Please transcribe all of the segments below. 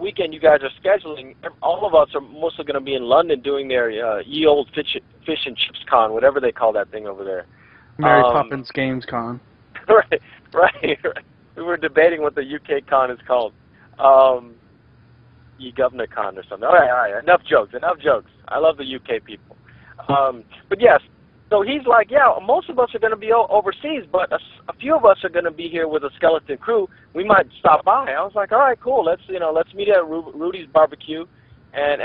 weekend you guys are scheduling, all of us are mostly going to be in London doing their ye old fish and chips con, whatever they call that thing over there. Mary Poppins Games Con. Right. We were debating what the UK con is called. Ye Governor Con or something. All right. Enough jokes. I love the UK people. But yes, so he's like, yeah, most of us are going to be overseas, but a few of us are going to be here with a skeleton crew. We might stop by. I was like, all right, cool. Let's meet at Rudy's barbecue, and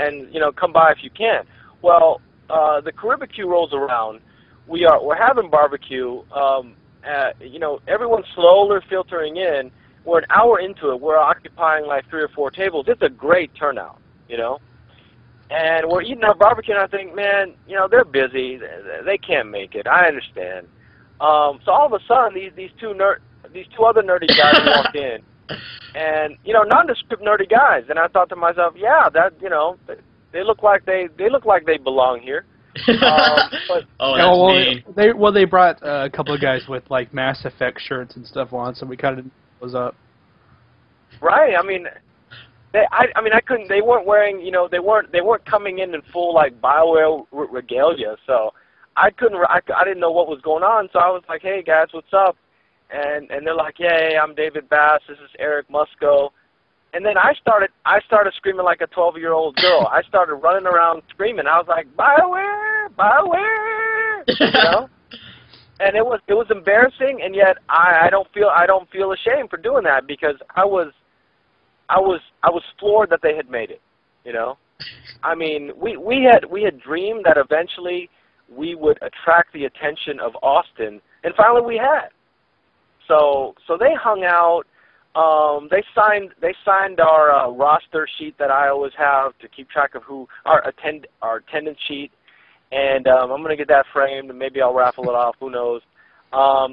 come by if you can. Well, the Korriban rolls around. We're having barbecue. Everyone's slowly filtering in. We're an hour into it. We're occupying like 3 or 4 tables. It's a great turnout, And we're eating our barbecue, and I think, man, they're busy. They can't make it. I understand. So all of a sudden, these two other nerdy guys walk in, and nondescript nerdy guys. And I thought to myself, yeah, that they look like they belong here. But, they brought a couple of guys with like Mass Effect shirts and stuff on, so we kind of was up. Right. I mean, I couldn't. They weren't wearing. They weren't coming in full like BioWare regalia. So I couldn't. I didn't know what was going on. So I was like, hey guys, what's up? And they're like, hey, I'm David Bass. This is Eric Musco. And then I started screaming like a 12-year-old girl. I started running around screaming. I was like, BioWare, BioWare, And it was embarrassing, and yet I don't feel ashamed for doing that because I was floored that they had made it. I mean, we had dreamed that eventually we would attract the attention of Austin, and finally we had. So they hung out. They signed our roster sheet that I always have to keep track of our attendance sheet, and I'm gonna get that framed, and maybe I'll raffle it off. Who knows? I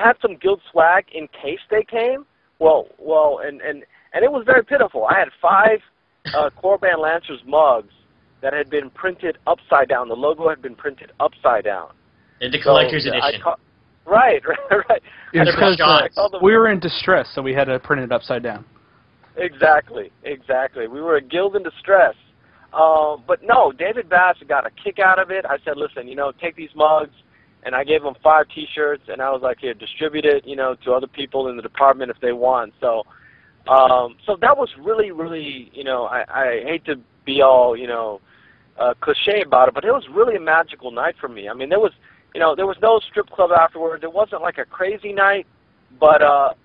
had some guild swag in case they came. And it was very pitiful. I had 5 Korriban Lancers mugs that had been printed upside down. The logo had been printed upside down. In the collector's edition. Right. It's because we were in distress, so we had to print it upside down. Exactly. We were a guild in distress. But no, David Bass got a kick out of it. I said, listen, take these mugs, and I gave him 5 T-shirts, and I was like, here, distribute it, to other people in the department if they want. So that was really, really, I hate to be all, cliche about it, but it was really a magical night for me. I mean, there was no strip club afterwards. It wasn't like a crazy night, but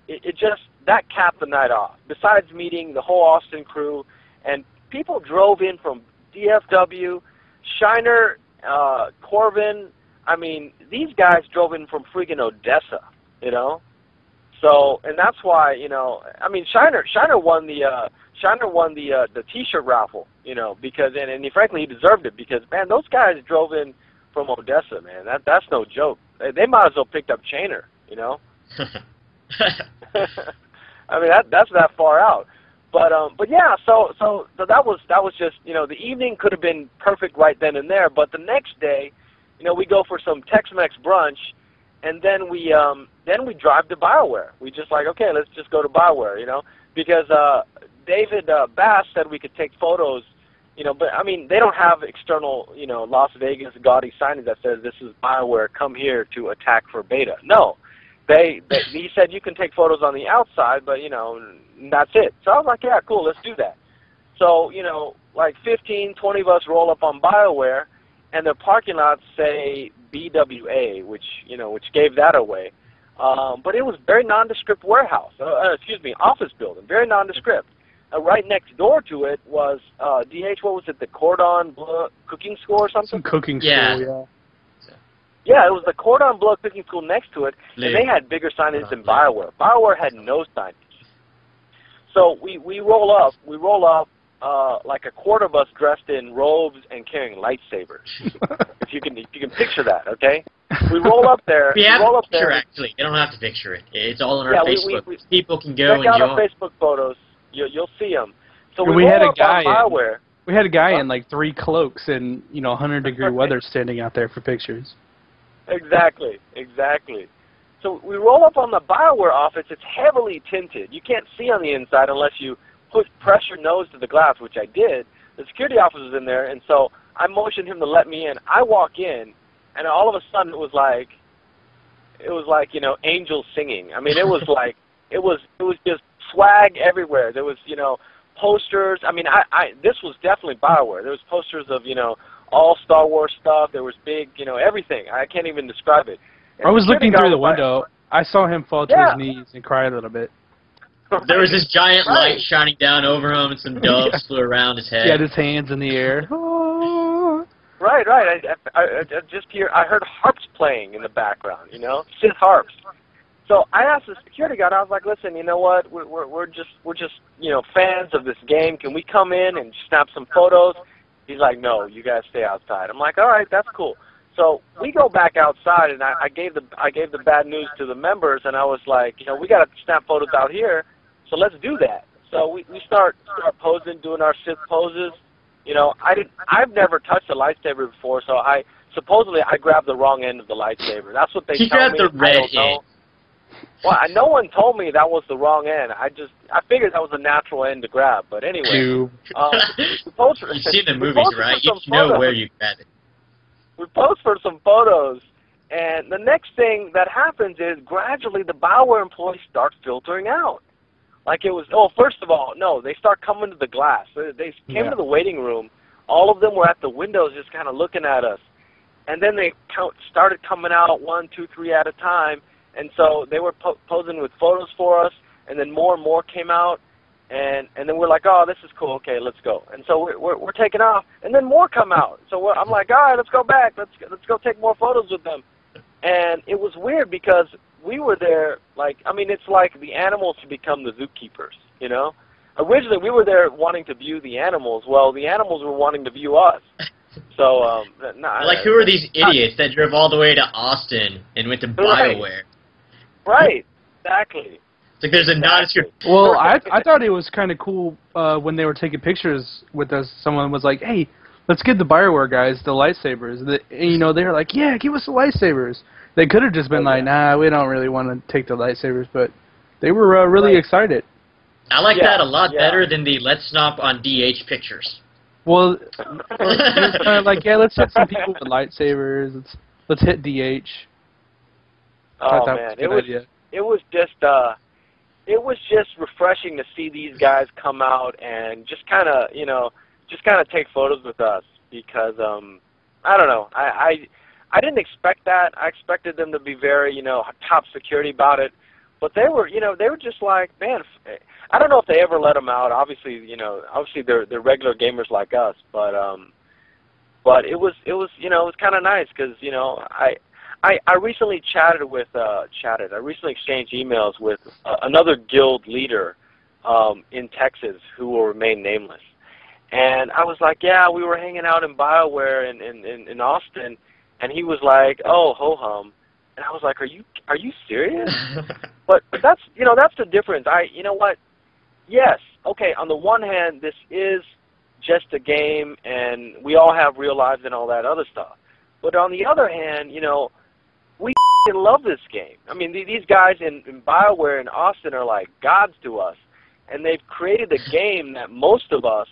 it just, that capped the night off. Besides meeting the whole Austin crew, and people drove in from DFW, Shiner, Korriban. I mean, these guys drove in from freaking Odessa, So, and that's why, I mean, Shiner won the T-shirt raffle, because, and frankly, he deserved it because, man, those guys drove in from Odessa, man. That's no joke. They might as well picked up Chainer, I mean, that's that far out. But yeah, so that was just, the evening could have been perfect right then and there. But the next day, we go for some Tex-Mex brunch, and then we drive to BioWare. We just like, okay, let's just go to BioWare, because David Bass said we could take photos, but I mean, they don't have external, Las Vegas gaudy signage that says this is BioWare, come here to attack for beta. No, he said you can take photos on the outside, but that's it. So I was like, yeah, cool, let's do that. So like 15, 20 of us roll up on BioWare, and their parking lots say BWA, which gave that away. But it was very nondescript warehouse, office building, very nondescript. Right next door to it was, DH, what was it, the Cordon Bleu cooking school or something? Some cooking school, yeah. Yeah, it was the Cordon Bleu cooking school next to it, and they had bigger signage than BioWare. BioWare had no signage. So we roll up like a quarter bus dressed in robes and carrying lightsabers. if you can picture that, okay? We roll up there. We have a picture, actually. You don't have to picture it. It's all on our Facebook. People can go and check out our Facebook photos. You'll see them. So we had a guy on BioWare. We had a guy in like 3 cloaks in 100-degree weather standing out there for pictures. Exactly. So we roll up on the BioWare office. It's heavily tinted. You can't see on the inside unless you press your nose to the glass, which I did. The security officer was in there, and so I motioned him to let me in. I walk in, and all of a sudden it was like, you know, angels singing. I mean, it was like, it was just swag everywhere. There was, you know, posters. I mean, this was definitely BioWare. There was posters of, you know, all Star Wars stuff. There was big, you know, everything. I can't even describe it. And I was looking through the window. Like, I saw him fall to his knees and cry a little bit. There was this giant light shining down over him, and some doves flew around his head. He had his hands in the air. Right. I just I heard harps playing in the background, you know, synth harps. So I asked the security guard. I was like, "Listen, you know what? We're just you know, fans of this game. Can we come in and snap some photos?" He's like, "No, you guys stay outside." I'm like, "All right, that's cool." So we go back outside, and I gave the bad news to the members, and I was like, you know, we got to snap photos out here, so let's do that. So we start posing, doing our Sith poses. You know, I've never touched a lightsaber before, so supposedly I grabbed the wrong end of the lightsaber. That's what they tell me. He grabbed the red end. Well, no one told me that was the wrong end. I figured that was a natural end to grab. But anyway, You've seen the movies, right? You know where you grabbed it. We post for some photos, and the next thing that happens is gradually the BioWare employees start filtering out. Like it was, first of all, no, they start coming to the glass. They came to the waiting room. All of them were at the windows just kind of looking at us. And then they started coming out 1, 2, 3 at a time. And so they were posing with photos for us, and then more and more came out. And then we're like, oh, this is cool. Okay, let's go. And so we're taking off, and then more come out. So I'm like, all right, let's go back. Let's go take more photos with them. And it was weird because we were there, like, I mean, it's like the animals to become the zookeepers, you know? Originally, we were there wanting to view the animals. Well, the animals were wanting to view us. So, like, who are these idiots that drove all the way to Austin and went to BioWare? Right, exactly. Like there's a nod to your... Well, I thought it was kind of cool when they were taking pictures with us. Someone was like, "Hey, let's give the BioWare guys the lightsabers." And you know, they were like, "Yeah, give us the lightsabers." They could have just been like, "Nah, we don't really want to take the lightsabers," but they were really excited. I like that a lot better than the "let's stomp on DH" pictures. Well, it was kind of like, yeah, let's hit some people with lightsabers. Let's hit DH. Oh man, it was just refreshing to see these guys come out and just kind of, you know, take photos with us because I don't know, I didn't expect that. I expected them to be very, you know, top security about it, but they were, you know, they were just like, man, I don't know if they ever let them out. Obviously, you know, they're regular gamers like us, but it was you know, it was kind of nice because, you know, I recently I recently exchanged emails with another guild leader in Texas who will remain nameless. And I was like, yeah, we were hanging out in BioWare in Austin, and he was like, oh, ho-hum. And I was like, are you serious? but that's, you know, that's the difference. You know what? Yes, okay, on the one hand, this is just a game, and we all have real lives and all that other stuff. But on the other hand, you know, we love this game. I mean, these guys in BioWare in Austin are like gods to us, and they've created a game that most of us,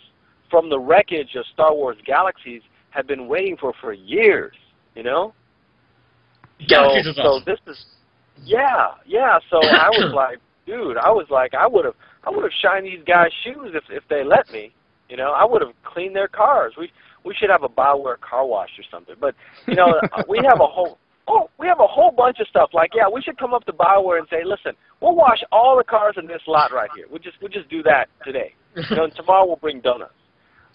from the wreckage of Star Wars Galaxies, have been waiting for years. You know. So this is, yeah. So I was like, dude, I would have shined these guys' shoes if they let me. You know, I would have cleaned their cars. We should have a BioWare car wash or something. But you know, we have a whole bunch of stuff. Like, yeah, we should come up to BioWare and say, listen, we'll wash all the cars in this lot right here. We'll just do that today. You know, and tomorrow we'll bring donuts.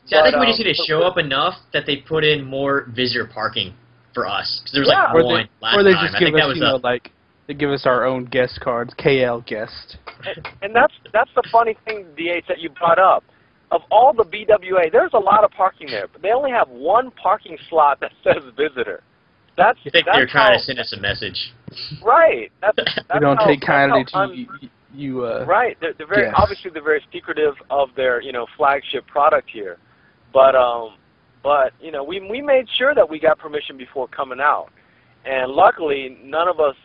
See, I think we just need to show up enough that they put in more visitor parking for us. Because there was like one last time. Or they just give us, you know, like, they give us our own guest cards, KL guest. And that's the funny thing, DH, that you brought up. Of all the BWA, there's a lot of parking there, but they only have one parking slot that says visitor. I think they're trying to send us a message. Right. That's we don't take kindly to you. Right. They're very obviously they're very secretive of their, you know, flagship product here, but you know, we made sure that we got permission before coming out, and luckily none of us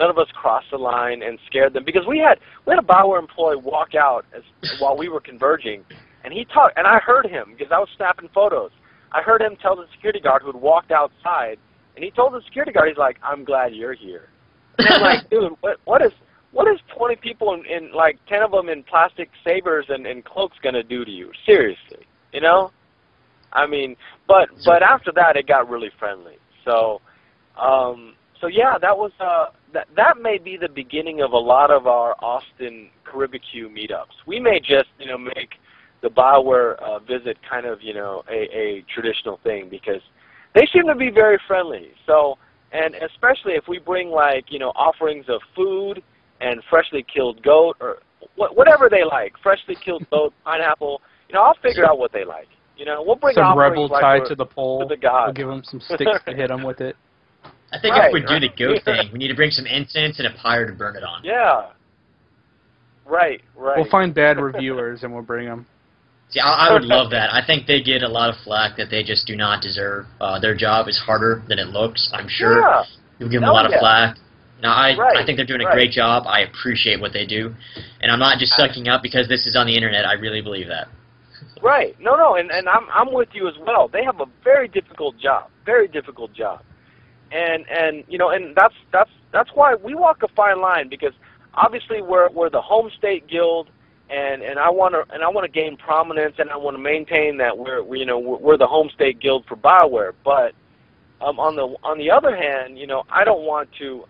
none of us crossed the line and scared them, because we had a Bioware employee walk out while we were converging, and he talked, and I heard him because I was snapping photos. I heard him tell the security guard who had walked outside, and he told the security guard, he's like, "I'm glad you're here." And I'm like, dude, what is 20 people in like 10 of them in plastic sabers and cloaks gonna do to you? Seriously, you know? I mean, but after that it got really friendly. So yeah, that was that may be the beginning of a lot of our Austin Caribbean meetups. We may just make the Bioware visit kind of a traditional thing, because they seem to be very friendly. So, and especially if we bring like offerings of food and freshly killed goat or whatever they like, freshly killed goat, pineapple. I'll figure out what they like. We'll bring some offerings rebel like tied to the pole. To the gods. We'll give them some sticks to hit them with it. I think if we do the goat thing, we need to bring some incense and a pyre to burn it on. Yeah. Right. We'll find bad reviewers and we'll bring them. See, I would love that. I think they get a lot of flack that they just do not deserve. Their job is harder than it looks, I'm sure. Yeah. You'll give them a lot of flack. I think they're doing a great Right. job. I appreciate what they do. And I'm not just sucking up because this is on the internet. I really believe that. Right. No, and I'm with you as well. They have a very difficult job. Very difficult job. And that's why we walk a fine line, because obviously we're the home state guild, and I want to gain prominence, and I want to maintain that we're the home state guild for Bioware. But on the other hand, I don't want to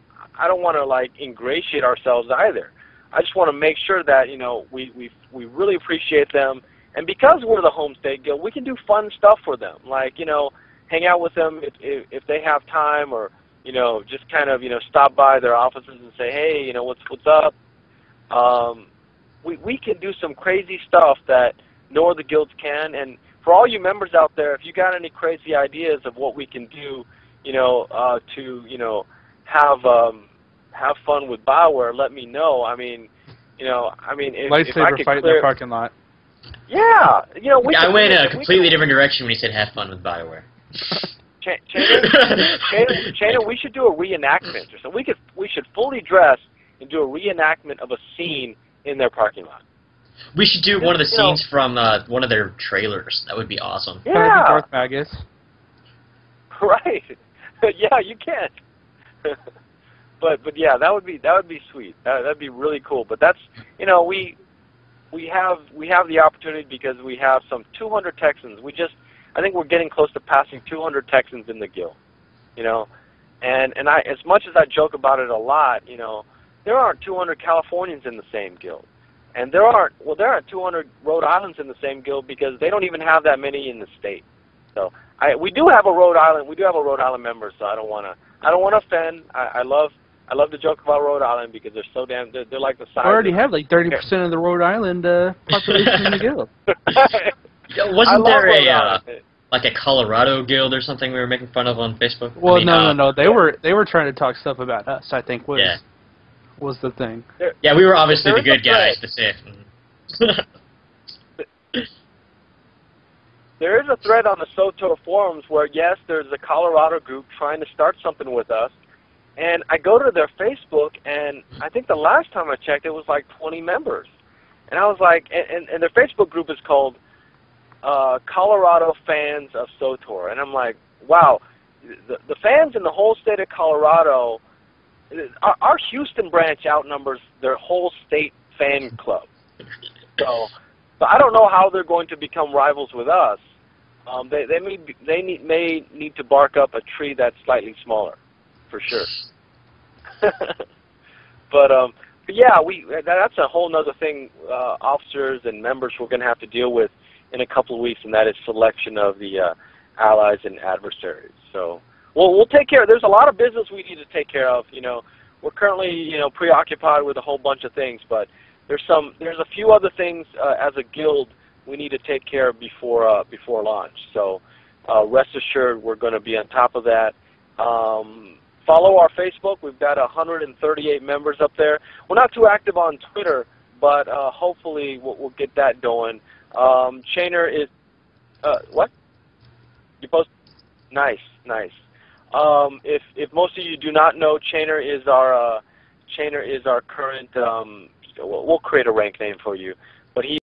like ingratiate ourselves either. I just want to make sure that we really appreciate them, and because we're the home state guild, we can do fun stuff for them, like hang out with them if they have time, or just kind of stop by their offices and say, hey, what's up. We can do some crazy stuff that no other guilds can, and for all you members out there, if you got any crazy ideas of what we can do, to have fun with Bioware, let me know. I mean, if Lightsaber I could fight in the parking lot. Yeah, I went a completely different direction when he said have fun with Bioware. Chainer, we should do a reenactment or something. We should fully dress and do a reenactment of a scene in their parking lot. We should do one of the scenes from one of their trailers. That would be awesome. Yeah. Darth Magus. Right. Yeah, you can. but yeah, that would be sweet. That'd be really cool. But that's we have the opportunity because we have some 200 Texans. I think we're getting close to passing 200 Texans in the guild. And I, as much as I joke about it a lot, there aren't 200 Californians in the same guild. And there aren't 200 Rhode Islands in the same guild, because they don't even have that many in the state. So we do have a Rhode Island member, so I don't want to offend. I love to joke about Rhode Island because they're so damn, they're like the size. We already have like 30% of the Rhode Island population in the guild. Wasn't there like a Colorado guild or something we were making fun of on Facebook? Well, no. They were trying to talk stuff about us, I think, was the thing. Yeah, we were obviously the good guys, the safe. There is a thread on the SOTOR forums where, yes, there's a Colorado group trying to start something with us, and I go to their Facebook, and I think the last time I checked, it was like 20 members. And I was like, and their Facebook group is called Colorado Fans of SOTOR. And I'm like, wow, the fans in the whole state of Colorado, our Houston branch outnumbers their whole state fan club. So I don't know how they're going to become rivals with us. They may need to bark up a tree that's slightly smaller, for sure. But yeah, that's a whole other thing, officers and members we're going to have to deal with in a couple of weeks, and that is selection of the allies and adversaries. So we'll take care. There's a lot of business we need to take care of. We're currently preoccupied with a whole bunch of things, but there's a few other things as a guild we need to take care of before launch. So rest assured, we're going to be on top of that. Follow our Facebook. We've got 138 members up there. We're not too active on Twitter, but hopefully we'll get that going. Chainer is what? You post? Nice. If most of you do not know, Chainer is our Chainer is our current. We'll create a rank name for you, but he